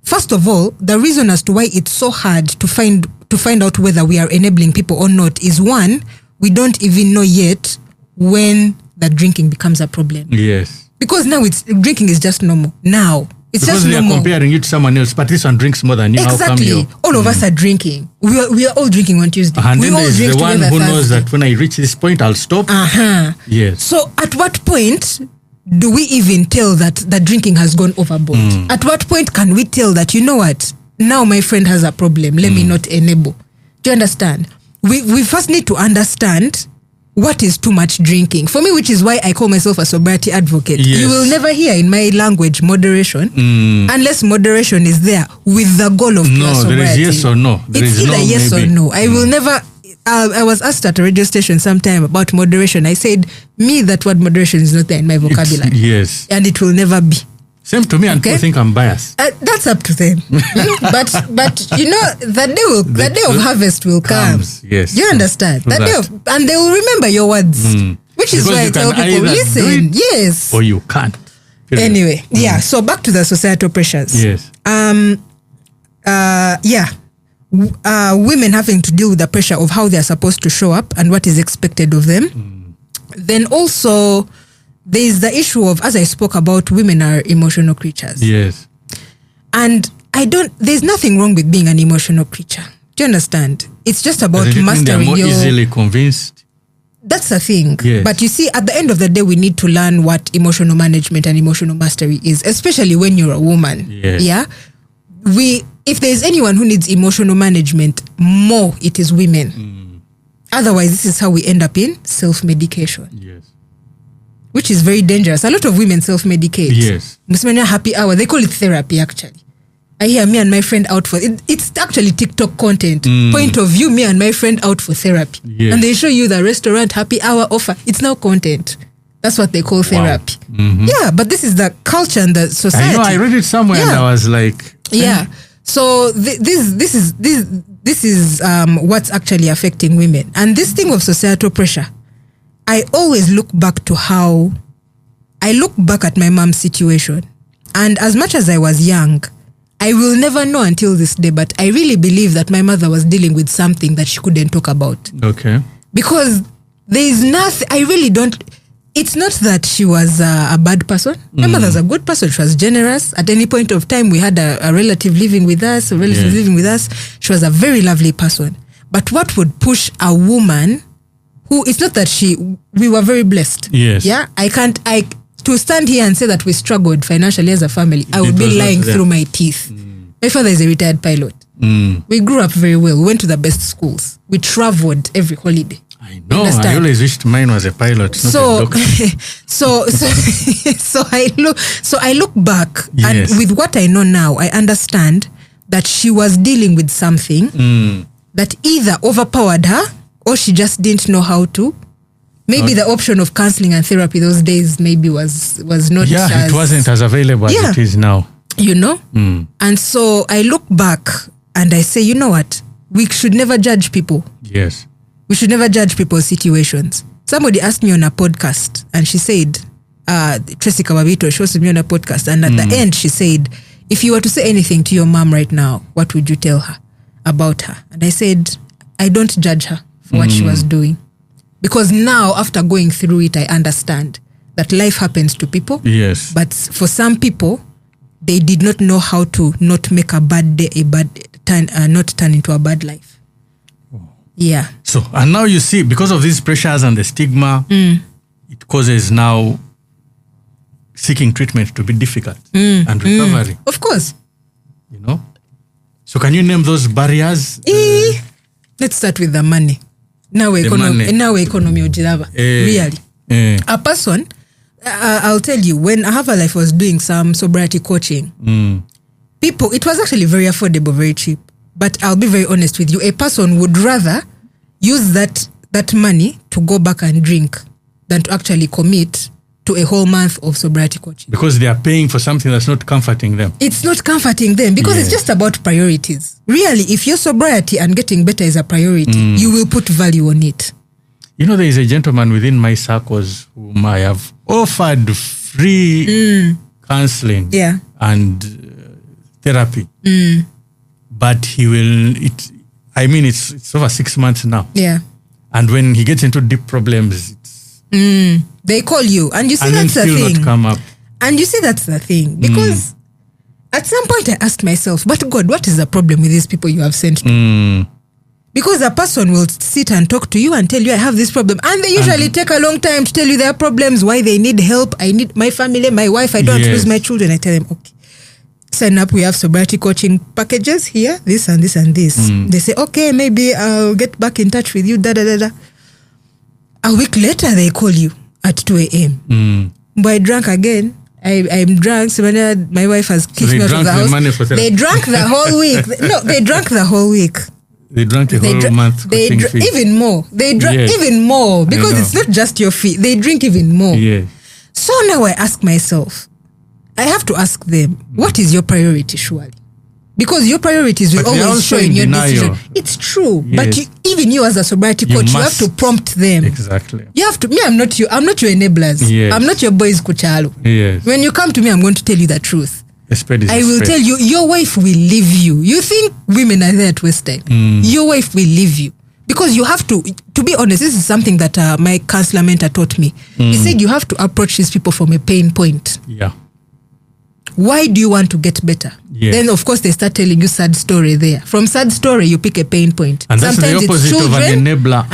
first of all, the reason as to why it's so hard to find out whether we are enabling people or not is, one, we don't even know yet when the drinking becomes a problem. Yes. Because now drinking is just normal. Now. It's because just they are comparing you to someone else, but this one drinks more than you. Exactly. How come you? All of us are drinking. We are all drinking on Tuesday. And we then all there's drink the one together who knows Thursday. that when I reach this point, I'll stop. Yes. So at what point do we even tell that the drinking has gone overboard? At what point can we tell that, you know what, now my friend has a problem, let me not enable? Do you understand? We first need to understand what is too much drinking. For me, which is why I call myself a sobriety advocate. Yes. You will never hear in my language moderation unless moderation is there with the goal of pure sobriety. No, there is yes or no. It's either yes or no. I will never... I was asked at a radio station sometime about moderation. I said, that word moderation is not there in my vocabulary. Yes. And it will never be. Same to me, and people think I'm biased. That's up to them. but the day of harvest will come. Yes. You understand? And they will remember your words. Which is why I tell people, listen, yes. Or you can't. Anyway, so back to the societal pressures. Yes. Women having to deal with the pressure of how they are supposed to show up and what is expected of them. Then also, there is the issue of, as I spoke about, women are emotional creatures. Yes. And there's nothing wrong with being an emotional creature. Do you understand? It's just about mastering more easily convinced. That's the thing. Yes. But you see, at the end of the day, we need to learn what emotional management and emotional mastery is, especially when you're a woman. Yes. Yeah. If there's anyone who needs emotional management more, it is women. Otherwise, this is how we end up in self-medication. Yes. Which is very dangerous. A lot of women self-medicate. Yes. Happy hour. They call it therapy, actually. I hear me and my friend out for it. It's actually TikTok content. Point of view, me and my friend out for therapy. Yes. And they show you the restaurant happy hour offer. It's now content. That's what they call therapy. Yeah, but this is the culture and the society. I know, I read it somewhere and I was like... Yeah. So this is what's actually affecting women. And this thing of societal pressure, I always look back at my mom's situation. And as much as I was young, I will never know until this day, but I really believe that my mother was dealing with something that she couldn't talk about. Okay. Because there is nothing, it's not that she was a bad person. My mother's a good person. She was generous. At any point of time, we had a relative living with us, She was a very lovely person. But what would push a woman who, it's not that we were very blessed. Yes. Yeah. To stand here and say that we struggled financially as a family, I would be lying through my teeth. My father is a retired pilot. We grew up very well. We went to the best schools. We traveled every holiday. I know. I always wished mine was a pilot, not a doctor. So I look back, and with what I know now, I understand that she was dealing with something that either overpowered her or she just didn't know how to. Maybe the option of counseling and therapy those days maybe was not. Yeah, it wasn't as available as it is now. You know? And so I look back and I say, you know what? We should never judge people. Yes. We should never judge people's situations. Somebody asked me on a podcast and she said, Tracy Kawabito, she was me on a podcast, and at the end she said, if you were to say anything to your mom right now, what would you tell her about her? And I said, I don't judge her for what she was doing. Because now, after going through it, I understand that life happens to people. Yes. But for some people, they did not know how to not make a bad day not turn into a bad life. Yeah. So, and now you see, because of these pressures and the stigma, it causes now seeking treatment to be difficult and recovery. Of course. You know? So can you name those barriers? Let's start with the money. Now economy ojilava. Really. A person, I'll tell you, when Ahavalife was doing some sobriety coaching, people, it was actually very affordable, very cheap. But I'll be very honest with you, a person would rather use that money to go back and drink than to actually commit to a whole month of sobriety coaching. Because they are paying for something that's not comforting them. It's not comforting them because it's just about priorities. Really, if your sobriety and getting better is a priority, you will put value on it. You know, there is a gentleman within my circles whom I have offered free counseling and therapy. But he will, it's over 6 months now. Yeah. And when he gets into deep problems, they call you. And you see, that's the thing. Not come up. And you see, that's the thing. Because at some point I asked myself, but God, what is the problem with these people you have sent to? Because a person will sit and talk to you and tell you, I have this problem. And they usually take a long time to tell you their problems, why they need help. I need my family, my wife, I don't lose my children. I tell them, okay, sign up. We have sobriety coaching packages here, this and this and this. They say, okay, maybe I'll get back in touch with you, A week later, they call you at 2 a.m. But I drank again. I'm drunk. So my wife has kicked me out of the house. They drank the whole week. No, they drank the whole week. They drank the whole month. Even more. They drank even more because it's not just your fee. They drink even more. Yeah. So now I ask myself, I have to ask them, what is your priority, surely? Because your priorities will always show in your decision. It's true. Yes. But even you as a sobriety coach, you have to prompt them. Exactly. You have to. Me, I'm not your enablers. Yes. I'm not your boys kuchalo. Yes. When you come to me, I'm going to tell you the truth. I will tell you, your wife will leave you. You think women are there to waste time. Your wife will leave you. Because you have to be honest, this is something that my counselor mentor taught me. He said you have to approach these people from a pain point. Yeah. Why do you want to get better? Yes. Then, of course, they start telling you sad story there. From sad story, you pick a pain point. And that's the opposite of an enabler.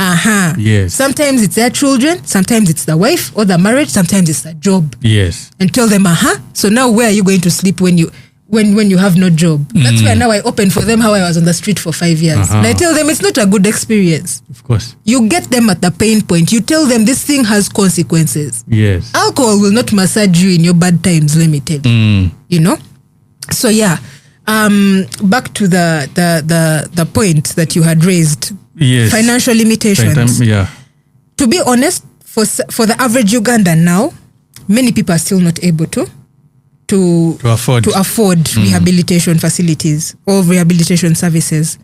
Yes. Sometimes it's their children. Sometimes it's the wife or the marriage. Sometimes it's the job. Yes. And tell them, so now where are you going to sleep when you have no job? That's where now I open for them how I was on the street for 5 years. And I tell them it's not a good experience. Of course. You get them at the pain point. You tell them this thing has consequences. Yes. Alcohol will not massage you in your bad times, let me tell you. You know? So yeah. Back to the point that you had raised. Yes. Financial limitations. To be honest, for the average Ugandan now, many people are still not able to afford rehabilitation facilities or rehabilitation services.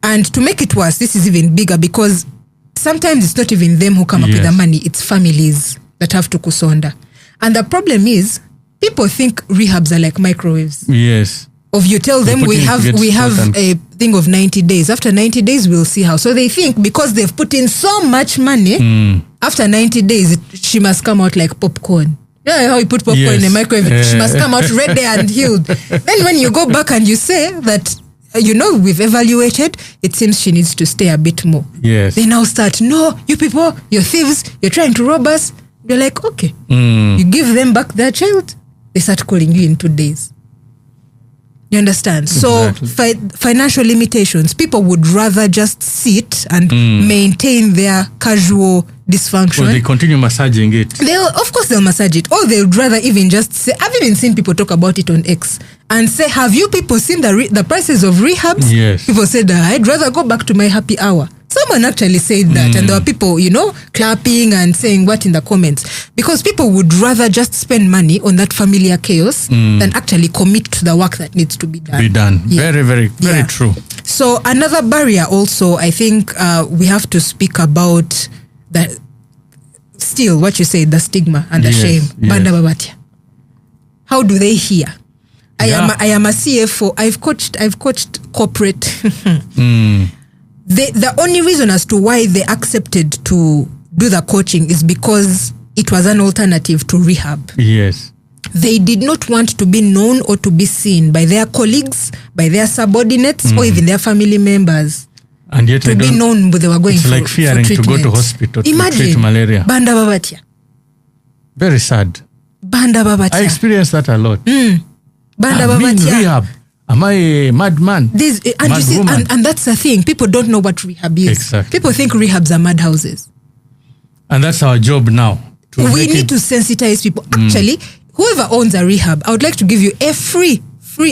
And to make it worse, this is even bigger because sometimes it's not even them who come up with the money, it's families that have to kusonda. And the problem is, people think rehabs are like microwaves. Yes. Of you tell them we have a thing of 90 days. After 90 days, we'll see how. So they think because they've put in so much money, after 90 days, she must come out like popcorn. Yeah, how you put popcorn in a microwave, she must come out ready and healed. Then when you go back and you say that, we've evaluated, it seems she needs to stay a bit more. Yes. They now start, no, you people, you're thieves, you're trying to rob us. You're like, okay. You give them back their child, they start calling you in 2 days. You understand? Exactly. So financial limitations, people would rather just sit and maintain their casual dysfunction. Well, they continue massaging it. Of course they'll massage it. Or they would rather even just say, I've even seen people talk about it on X and say, have you people seen the prices of rehabs? Yes. People said, I'd rather go back to my happy hour. Someone actually said that, and there were people, clapping and saying what in the comments. Because people would rather just spend money on that familiar chaos than actually commit to the work that needs to be done. Yeah. Very, very, very true. So another barrier also, I think we have to speak about that. Still, what you say, the stigma and the shame. Banda babatia. How do they hear? I am a CFO. I've coached corporate. The only reason as to why they accepted to do the coaching is because it was an alternative to rehab. Yes. They did not want to be known or to be seen by their colleagues, by their subordinates, or even their family members. And yet to be known, but they were going it's like fearing to go to hospital to treat malaria. Banda babatia. Very sad. Banda babatia. I experienced that a lot. Banda babatia. Rehab. Am I a madman? And that's the thing. People don't know what rehab is. Exactly. People think rehabs are mad houses. And that's our job now. We need to sensitize people. Actually, whoever owns a rehab, I would like to give you a free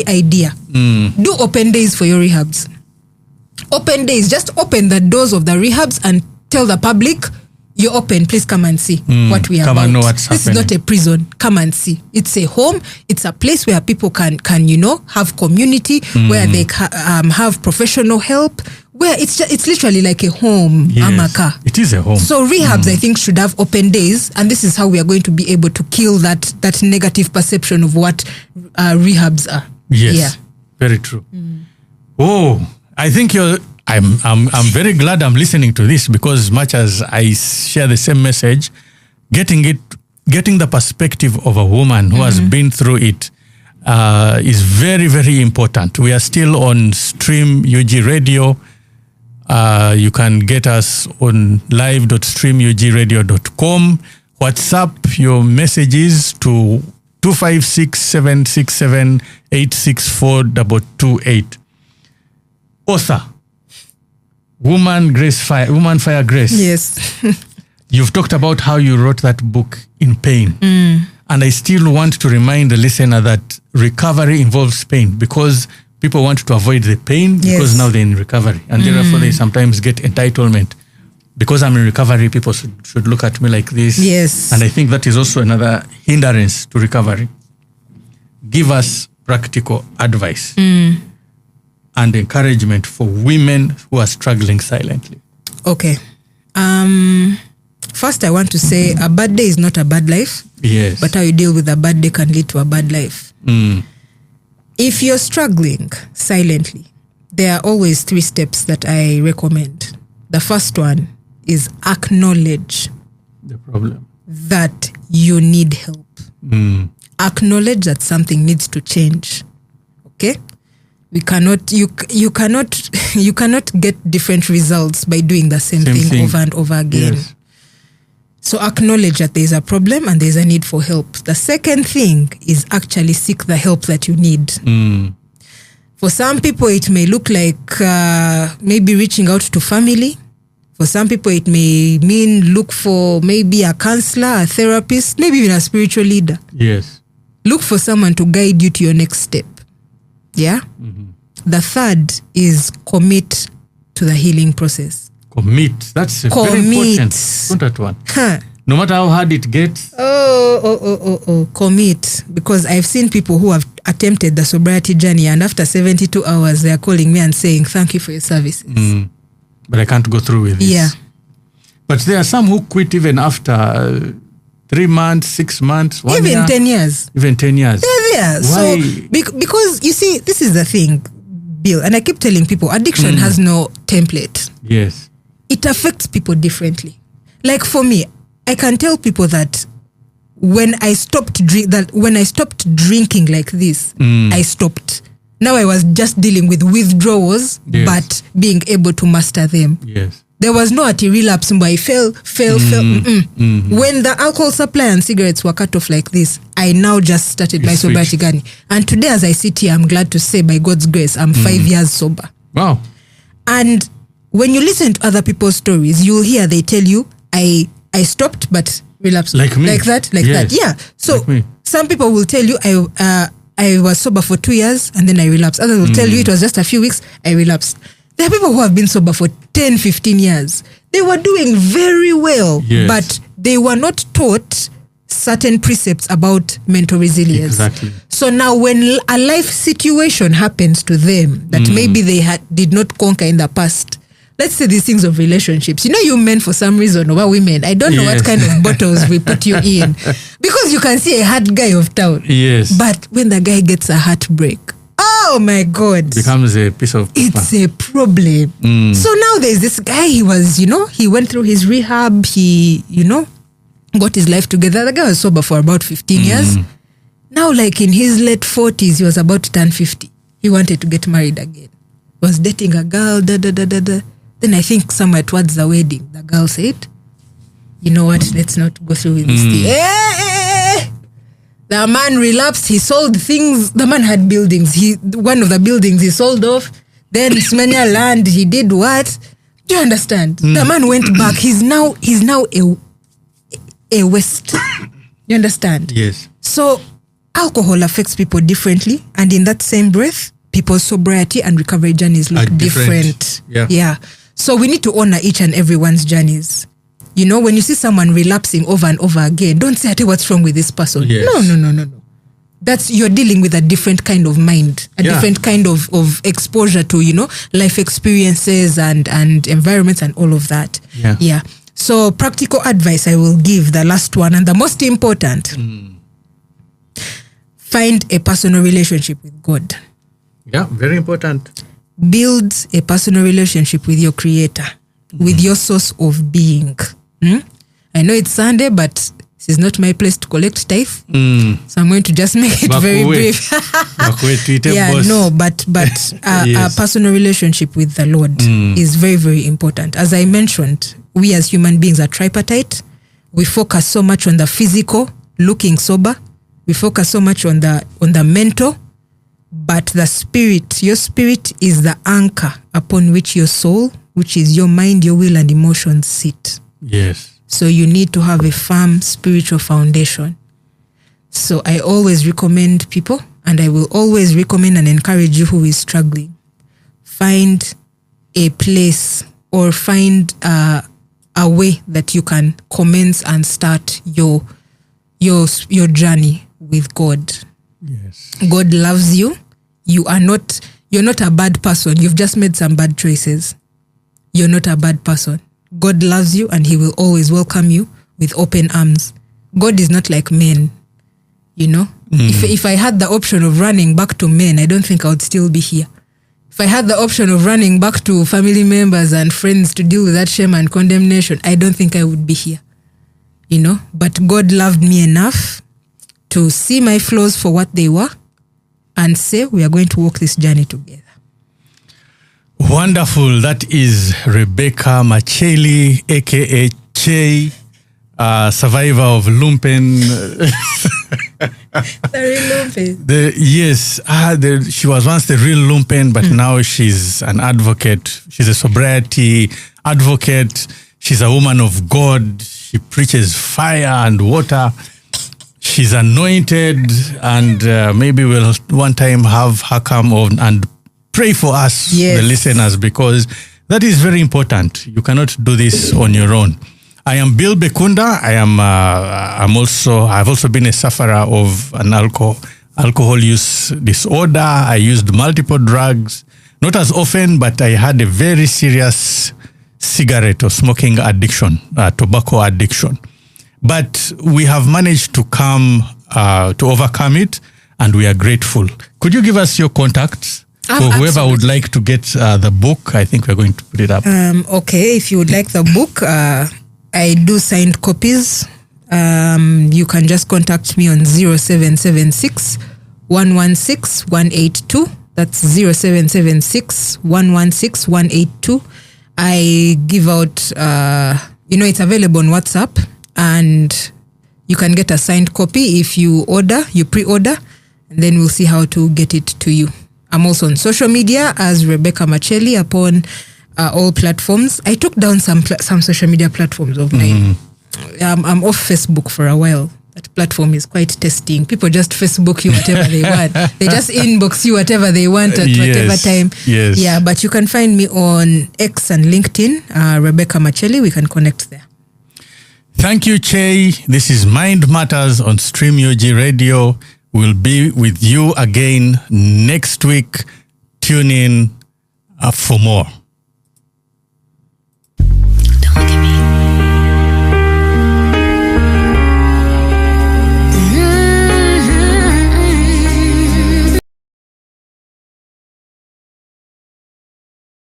idea. Do open days for your rehabs. Open days. Just open the doors of the rehabs and tell the public, you're open, please come and see what we are about. And know what's this happening. is not a prison. Come and see. It's a home. It's a place where people can have community, where they have professional help, where it's literally like a home. Yes, Amaka. it is a home. So rehabs, I think, should have open days, and this is how we are going to be able to kill that negative perception of what rehabs are. Yes, very true. Oh, I think I'm very glad I'm listening to this, because much as I share the same message, getting the perspective of a woman who has been through it is very, very important. We are still on Stream UG Radio. You can get us on live.streamugradio.com. WhatsApp your messages to 256-767-864-228. Author, Woman Fire Grace. Yes. You've talked about how you wrote that book in pain. And I still want to remind the listener that recovery involves pain, because people want to avoid the pain because now they're in recovery. And therefore they sometimes get entitlement. Because I'm in recovery, people should look at me like this. Yes. And I think that is also another hindrance to recovery. give us practical advice and encouragement for women who are struggling silently. Okay. First, I want to say a bad day is not a bad life. Yes. But how you deal with a bad day can lead to a bad life. If you're struggling silently, there are always 3 steps that I recommend. The first one is acknowledge the problem, that you need help. Acknowledge that something needs to change. Okay? You cannot get different results by doing the same thing over and over again. Yes. So acknowledge that there is a problem and there is a need for help. The second thing is actually seek the help that you need. For some people, it may look like maybe reaching out to family. For some people, it may mean look for maybe a counselor, a therapist, maybe even a spiritual leader. Yes. Look for someone to guide you to your next step. Yeah? The third is commit to the healing process. Commit. That's a very important one. No matter how hard it gets. Commit. Because I've seen people who have attempted the sobriety journey and after 72 hours, they are calling me and saying, thank you for your services. But I can't go through with this. Yeah. But there are some who quit even after 3 months, 6 months, 1 year. Even 10 years. Even 10 years. Yeah. Why? So, because you see, this is the thing, Bill, and I keep telling people, addiction has no template. Yes. It affects people differently. Like for me, I can tell people that when I stopped drinking like this, I stopped. Now I was just dealing with withdrawals, but being able to master them. Yes. There was no relapse, but I fell. When the alcohol supply and cigarettes were cut off like this, I now just started my sobriety journey. And today, as I sit here, I'm glad to say, by God's grace, I'm 5 years sober. Wow. And when you listen to other people's stories, you'll hear they tell you, I stopped, but relapsed. Like me. Like that. Yeah. So like some people will tell you, I was sober for 2 years and then I relapsed. Others will tell you it was just a few weeks, I relapsed. There are people who have been sober for 10, 15 years. They were doing very well, but they were not taught certain precepts about mental resilience. Exactly. So now when a life situation happens to them that maybe they did not conquer in the past, let's say these things of relationships. You know, you men for some reason over women. I don't know what kind of bottles we put you in. Because you can see a hard guy of town. Yes. But when the guy gets a heartbreak, oh my God. It becomes a piece of paper. It's a problem. So now there's this guy, he went through his rehab. He, got his life together. The guy was sober for about 15 years. Now, like in his late 40s, he was about to turn 50. He wanted to get married again. He was dating a girl, Then I think somewhere towards the wedding, the girl said, you know what, let's not go through with this thing. The man relapsed. He sold things. The man had buildings. One of the buildings he sold off. Then Smenia land. He did what? Do you understand? The man went back. He's now a waste. You understand? Yes. So alcohol affects people differently, and in that same breath, people's sobriety and recovery journeys look different. Yeah. So we need to honor each and everyone's journeys. You know, when you see someone relapsing over and over again, don't say, what's wrong with this person? Yes. No. You're dealing with a different kind of mind, a different kind of exposure to, life experiences and environments and all of that. Yeah. So practical advice I will give, the last one and the most important. Find a personal relationship with God. Yeah, very important. Build a personal relationship with your Creator, with your source of being. I know it's Sunday, but this is not my place to collect tithe. So I'm going to just make it very brief. But a personal relationship with the Lord is very, very important. As I mentioned, we as human beings are tripartite. We focus so much on the physical, looking sober. We focus so much on the mental. But the spirit, your spirit is the anchor upon which your soul, which is your mind, your will, and emotions sit. Yes. So you need to have a firm spiritual foundation. So I always recommend people, and I will always recommend and encourage you who is struggling. Find a place or find a way that you can commence and start your journey with God. Yes. God loves you. You're not a bad person. You've just made some bad choices. You're not a bad person. God loves you and he will always welcome you with open arms. God is not like men, you know. If I had the option of running back to men, I don't think I would still be here. If I had the option of running back to family members and friends to deal with that shame and condemnation, I don't think I would be here, you know. But God loved me enough to see my flaws for what they were and say, we are going to walk this journey together. Wonderful. That is Rebecca Makyeli, aka Che, survivor of lumpen. The real lumpen. Yes, she was once the real lumpen, but now she's an advocate. She's a sobriety advocate. She's a woman of God. She preaches fire and water. She's anointed, and maybe we'll one time have her come on and pray for us, the listeners, because that is very important. You cannot do this on your own. I am Bill Bekunda. I've also been a sufferer of an alcohol use disorder. I used multiple drugs, not as often, but I had a very serious cigarette or smoking addiction, tobacco addiction. But we have managed to to overcome it, and we are grateful. Could you give us your contacts for whoever absolutely would like to get the book? I think we're going to put it up. Okay, if you would like the book, I do signed copies. You can just contact me on 0776 116 182. That's 0776 116 182. I give out, it's available on WhatsApp, and you can get a signed copy if you pre-order, and then we'll see how to get it to you. I'm also on social media as Rebecca Makyeli upon all platforms. I took down some social media platforms of mine. I'm off Facebook for a while. That platform is quite testing. People just Facebook you whatever they want. They just inbox you whatever they want at whatever time. Yes. Yeah, but you can find me on X and LinkedIn, Rebecca Makyeli. We can connect there. Thank you, Che. This is Mind Matters on Stream UG Radio. We'll be with you again next week. Tune in for more.